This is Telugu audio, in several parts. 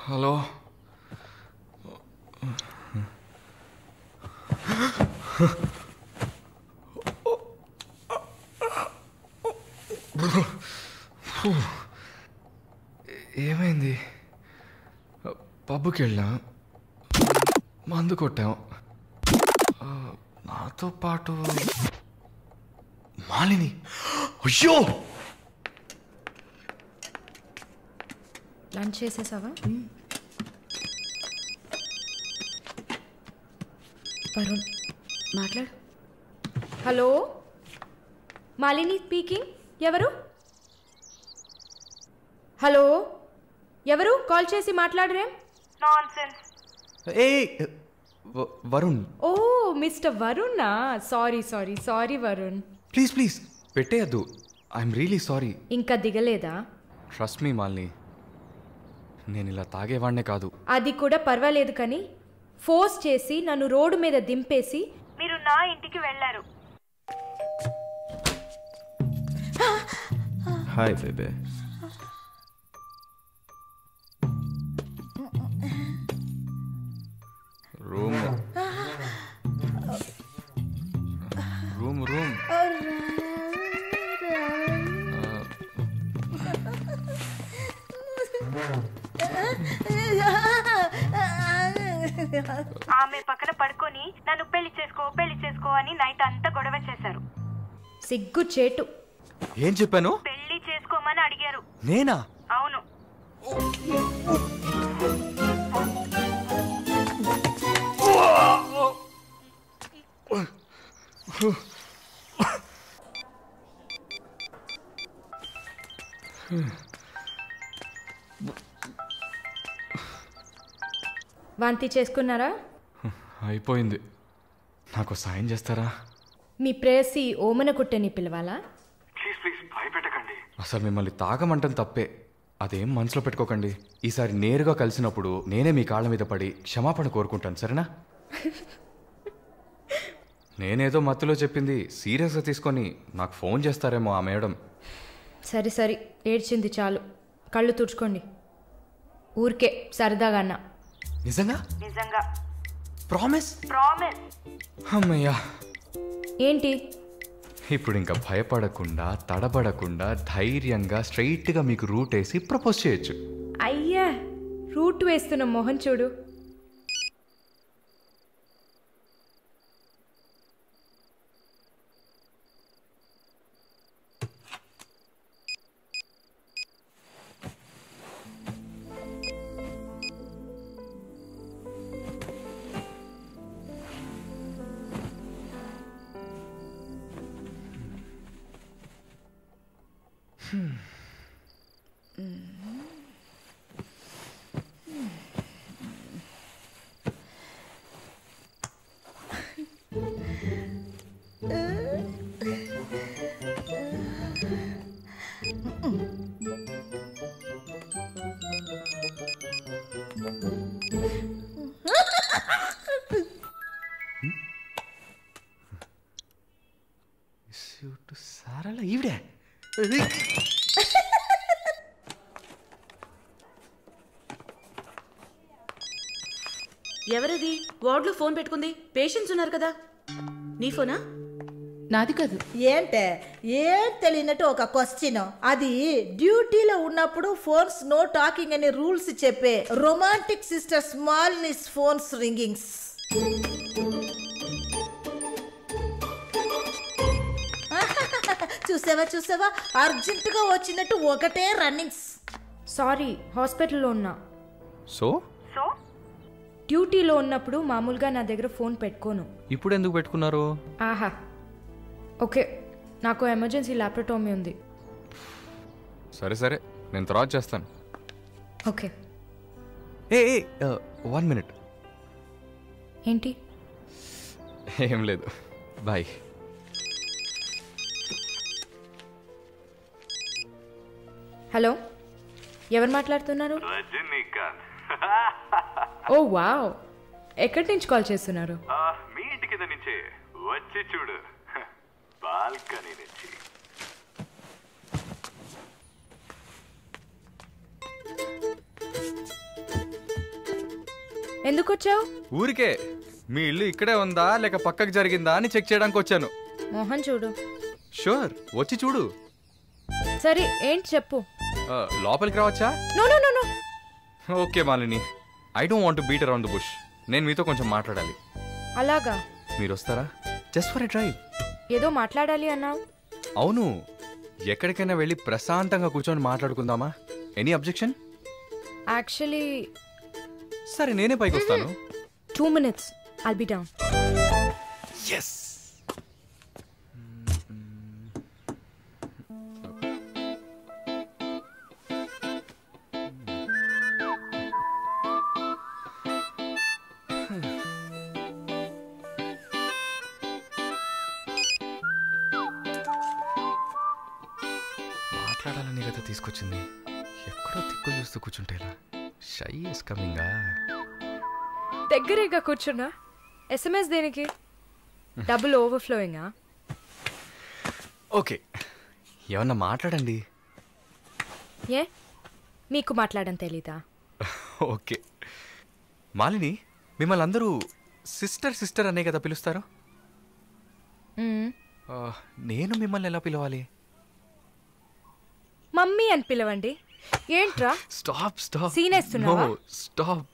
హలో. ఏమైంది? పబ్కి వెళ్ళాం, మందు కొట్టాం. నాతో పాటు మాలిని. అయ్యో, లంచ్ చేసేసావా? వరుణ్ మాట్లాడు. Hello, Malini speaking. ఎవరు? హలో, ఎవరు? కాల్ చేసి మాట్లాడరేం? ఏ వరుణ్. ఓ మిస్టర్ వరుణా. Sorry sorry sorry Varun. Please please పెట్టేయద్దు. I'm really sorry. ఇంకా దిగలేదా? ట్రస్ట్ మీ మాలిని, నేను ఇలా తాగేవాడినే కాదు. అది కూడా పర్వాలేదు, కానీ ఫోర్స్ చేసి నన్ను రోడ్డు మీద దింపేసి మీరు నా ఇంటికి వెళ్ళారు. Hi baby. Room room room. ఆమె పక్కన పడుకొని నన్ను పెళ్లి చేసుకో అని నైట్ అంతా గొడవ చేశారు. సిగ్గు చేటు. ఏం చెప్పాను? పెళ్లి చేసుకోమని అడిగారు. నేనా? అవును. వాంతి చేసుకున్నారా? అయిపోయింది. నాకు సాయం చేస్తారా? మీ ప్రేయసి ఓమన కుట్టని పిలవాలా? Please please భయపెట్టకండి. అసలు మిమ్మల్ని తాగమంటం తప్పే, అదేం మనసులో పెట్టుకోకండి. ఈసారి నేరుగా కలిసినప్పుడు నేనే మీ కాళ్ళ మీద పడి క్షమాపణ కోరుకుంటాను, సరేనా? నేనేదో మత్తులో చెప్పింది సీరియస్గా తీసుకొని నాకు ఫోన్ చేస్తారేమో ఆ మేడం. సరే సరే, ఏడ్చింది చాలు. కళ్ళు తుడుచుకోండి. ఊరికే సరదాగా అన్నా. నిజంగా? నిజంగా. ప్రామిస్? ప్రామిస్. అమ్మయ్యా. ఏంటి ఇప్పుడు ఇంకా భయపడకుండా తడబడకుండా ధైర్యంగా స్ట్రైట్గా మీకు రూట్ వేసి ప్రపోజ్ చేయొచ్చు. అయ్యా, రూట్ వేస్తున్న మొహం చూడు. సారాల ఈవిడే. ఎవరది వార్డులో ఫోన్ పెట్టుకుంది? పేషెంట్స్ ఉన్నారు కదా. నీ ఫోనా? నాది కాదు. ఏంటే ఏం తెలియనట్టు ఒక క్వశ్చన్. అది డ్యూటీలో ఉన్నప్పుడు ఫోన్స్ నో టాకింగ్ అనే రూల్స్ చెప్పే romantic sister smallness phones ringings. చూసావా అర్జెంటుగా వచ్చినట్టు ఒకటే రన్నింగ్స్. సారీ, హాస్పిటల్లో ఉన్నా. సో డ్యూటీలో ఉన్నప్పుడు మామూలుగా నా దగ్గర ఫోన్ పెట్టుకోను. ఇప్పుడు ఎందుకు పెట్టుకున్నారు? ఆహా, ఓకే, నాకు ఎమర్జెన్సీ ల్యాప్రటోమీ ఉంది. సరే సరే, నేను తర్వాత చేస్తాను. ఓకే. ఏ 1 minute. ఏంటి? ఏం లేదు, బాయ్. హలో, ఎవరు మాట్లాడుతున్నారు? రజనీకాంత్. ఓ వావ్, ఎక్కడి నుంచి కాల్ చేస్తున్నారు? మీ ఇంటి కింద నుంచి వచ్చి చూడు, బాల్కనీ నుంచి. ఎందుకు వచ్చావు? ఊరికే మీ ఇల్లు ఇక్కడే ఉందా లేక పక్కకు జరిగిందా అని చెక్ చేయడానికి వచ్చాను. మోహన్ చూడు. షూర్, వచ్చి చూడు. సరే ఏంటి చెప్పు. లోపలికి రావచ్చా? No no no no. Okay Malini, I don't want to beat around the bush. నేను మీతో కొంచెం మాట్లాడాలి. అలాగా? మీరు వస్తారా? Just for a drive. ఏదో మాట్లాడాలి అన్నావు. అవును, ఎక్కడికైనా వెళ్ళి ప్రశాంతంగా కూర్చొని మాట్లాడుకుందామా? Any objection? యాక్చువల్లీ సరే నేనే పైకి వస్తాను. 2 minutes. I'll be down. Yes. మాట్లాడాలని కదా తీసుకొచ్చింది. ఎక్కడో తిక్కులు చూస్తూ కూర్చుంటేలా. Shy is కమింగా. దగ్గరేగా కూర్చున్నా. ఎస్ఎంఎస్ దేనికి? డబుల్ ఓవర్ఫ్లోయింగా? ఓకే, ఏమన్నా మాట్లాడండి. ఏ మీకు మాట్లాడడం తెలీదా? ఓకే మాలిని, మిమ్మల్ని అందరూ సిస్టర్ సిస్టర్ అనే కదా పిలుస్తారు. నేను మిమ్మల్ని ఎలా పిలవాలి? మమ్మీ అని పిలవండి. ఏంట్రా? Stop stop. సీనేస్తున్నావా? Stop,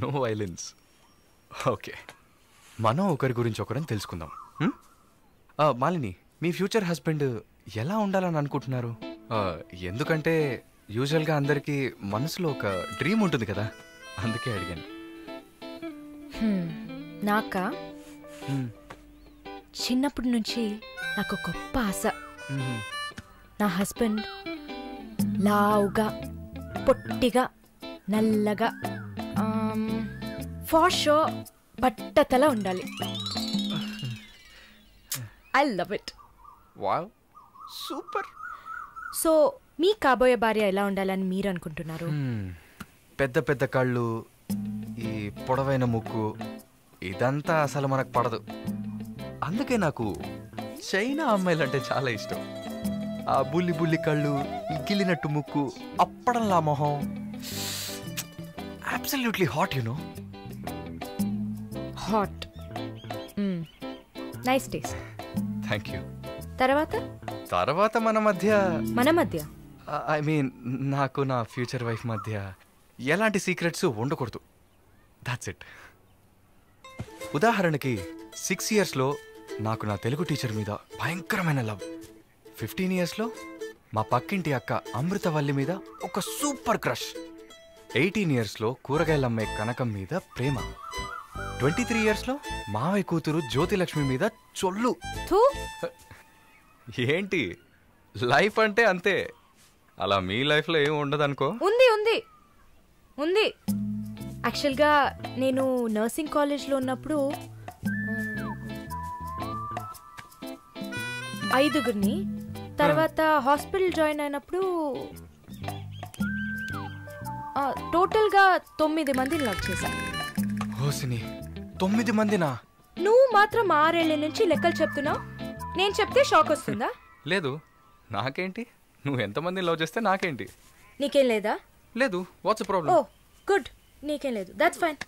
no violence. ఓకే, మనం ఒకరి గురించి ఒకరం తెలుసుకుందాం. మాలిని, మీ ఫ్యూచర్ హస్బెండ్ ఎలా ఉండాలని అనుకుంటున్నారు? ఎందుకంటే యూజువల్గా అందరికీ మనసులో ఒక డ్రీమ్ ఉంటుంది కదా, అందుకే అడిగాను. నాకా? చిన్నప్పటి నుంచి నాకు గొప్ప ఆశ. నా హస్బెండ్ లావుగా, పొట్టిగా, నల్లగా, ఫర్ షూర్ బట్టతల ఉండాలి. I love it. Wow, super. So మీ కాబోయే భార్య ఎలా ఉండాలని మీరు అనుకుంటున్నారు? పెద్ద పెద్ద కళ్ళు, ఈ పొడవైన ముక్కు, ఇదంతా అసలు మనకు పడదు. అందుకే నాకు చైనా అమ్మాయిలంటే చాలా ఇష్టం. ఆ బుల్లి బుల్లి కళ్ళు, గిల్లినట్టు ముక్కు, అప్పడంలా మొహం. Absolutely hot, you know. Hot. Nice taste. Thank you. తర్వాత మన మధ్య ఐ మీన్ నాకు నా ఫ్యూచర్ వైఫ్ మధ్య ఎలాంటి సీక్రెట్స్ ఉండకూడదు. That's it. ఉదాహరణకి 6 yearsలో నాకు నా తెలుగు టీచర్ మీద భయంకరమైన లవ్. 15 yearsలో మా పక్కింటి అక్క అమృతవల్లి మీద ఒక సూపర్ క్రష్. 18 yearsలో కూరగాయలమ్మే కనకం మీద ప్రేమ. 23 yearsలో మావయ్య కూతురు జ్యోతిలక్ష్మి మీద చొల్లు. ఏంటి, లైఫ్ అంటే అంతే. అలా మీ లైఫ్లో ఏం ఉండదు అనుకో. ఉంది. యాక్చువల్గా నేను నర్సింగ్ కాలేజ్లో ఉన్నప్పుడు 5 తర్వాత హాస్పిటల్ జాయిన్ అయినప్పుడు టోటల్గా 9 మందిని లవ్ చేశా. హోసిని, 9 మందినా? నువ్వు మాత్రం 6 ఏళ్ల నుంచి లెక్కలు చెప్తున్నావు. నేను చెప్తే షాక్ వస్తుందా? లేదు, నాకేంటి, నువ్వు ఎంతమందిని లవ్ చేస్తే నాకేంటి. నీకేం లేదా? లేదు. What's problem? ఓ గుడ్, నీకేం లేదు. That's fine.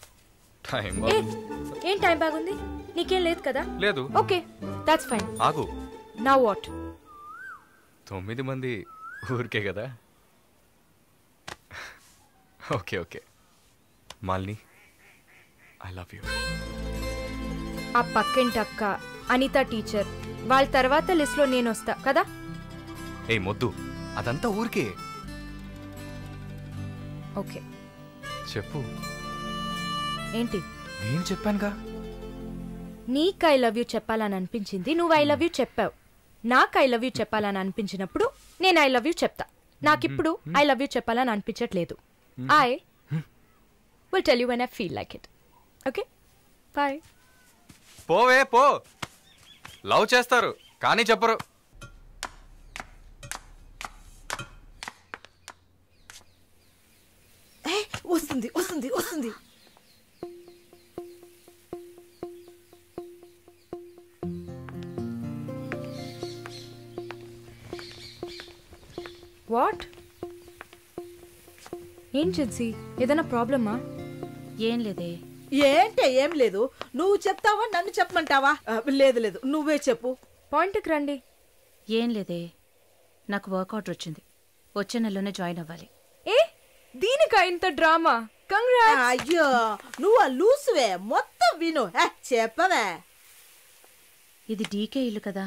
ఏం టైం బాగుంది? నీకేం లేదు కదా? లేదు. Okay, that's fine. ఆగు. Now what? 9 మంది ఊరికే కదా. Okay Malini, I love you. ఆ పక్కింటి అక్క, అనిత టీచర్, వాళ్ళ తర్వాత లిస్ట్లో నేను వస్తా కదా. ఏ మొద్దు, అదంతా ఊరికే. ఓకే చెప్పు. ఏంటి? నేను చెప్పానుగా. నీకు ఐ లవ్ యూ చెప్పాలని అనిపించింది, నువ్వు ఐ లవ్ యూ చెప్పావు. నాకు ఐ లవ్ యూ చెప్పాలని అనిపించినప్పుడు నేను ఐ లవ్ యూ చెప్తా. నాకిప్పుడు ఐ లవ్ యూ చెప్పాలని అనిపించట్లేదు. I will tell you when I feel like it. Okay, bye. పోవే పో. లవ్ చేస్తారు కానీ చెప్పరు. వస్తుంది. వాట్? ఏం చేసి ఏదైనా ప్రాబ్లమా? ఏం లేదే. ఏంటే ఏం లేదు, నువ్వు చెప్తావా నన్ను చెప్పమంటావా? లేదు లేదు, నువ్వే చెప్పు. పాయింట్కి రండి. ఏం లేదే, నాకు వర్క్ ఆర్డర్ వచ్చింది. వచ్చే నెలలోనే జాయిన్ అవ్వాలి. ఏ దీనికా ఇంత డ్రామా? కంగ్రాట్స్. అయ్యో నువ్వు లూసువే, మొత్తం విను. చెప్పవే. ఇది డీకే ఇల్లు కదా,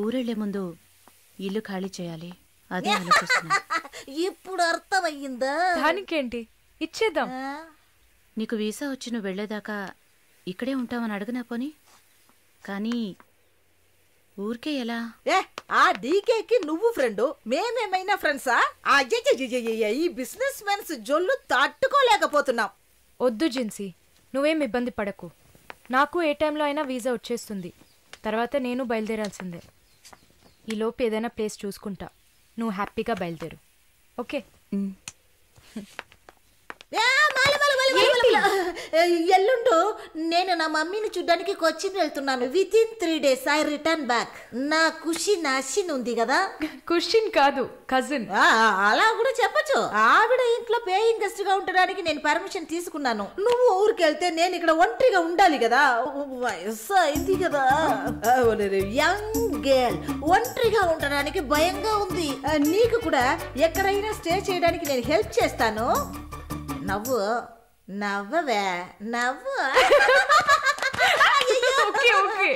ఊరెళ్లే ముందు ఇల్లు ఖాళీ చేయాలి, అదే ఆలోచిస్తున్నా. ఇప్పుడు అర్థమయ్యిందా? దానికేంటి, ఇచ్చేద్దాం. నీకు వీసా వచ్చి నువ్వు వెళ్లేదాకా ఇక్కడే ఉంటావని అడగనా పోని? కానీ ఊరికే ఎలా? ఆ డీకేకి నువ్వు ఫ్రెండు, మేమేమైనా ఫ్రెండ్సా? ఈ బిజినెస్ మెన్స్ జొల్లు తట్టుకోలేకపోతున్నాం. వద్దు జిన్సీ, నువ్వేం ఇబ్బంది పడకు. నాకు ఏ టైంలో అయినా వీసా వచ్చేస్తుంది. తర్వాత నేను బయలుదేరాల్సిందే. ఈలోపు ఏదైనా ప్లేస్ చూసుకుంటా. నువ్వు హ్యాపీగా బయలుదేరు. ఓకే? ఎల్లుండు నేను నా మమ్మీని చూడ్డానికి కొచ్చిన్ వెళ్తున్నాను. With in 3 days I return back. నా ఖుషి నాశిన్ ఉంది కదా. క్వశ్చన్ కాదు, కజిన్. అలా కూడా చెప్పచ్చు. ఆవిడ ఇంట్లో పేయింగ్ గెస్ట్ గా ఉండడానికి నేను పర్మిషన్ తీసుకున్నాను. నువ్వు ఊరికెళ్తే నేను ఇక్కడ ఒంటరిగా ఉండాలి కదా. వయసు అయింది కదా. యంగ్ గర్ల్ ఒంటరిగా ఉండడానికి భయంగా ఉంది. నీకు కూడా ఎక్కడైనా స్టే చేయడానికి నేను హెల్ప్ చేస్తాను. నవ్వు నవ్వవే, నవ్వు. Okay okay.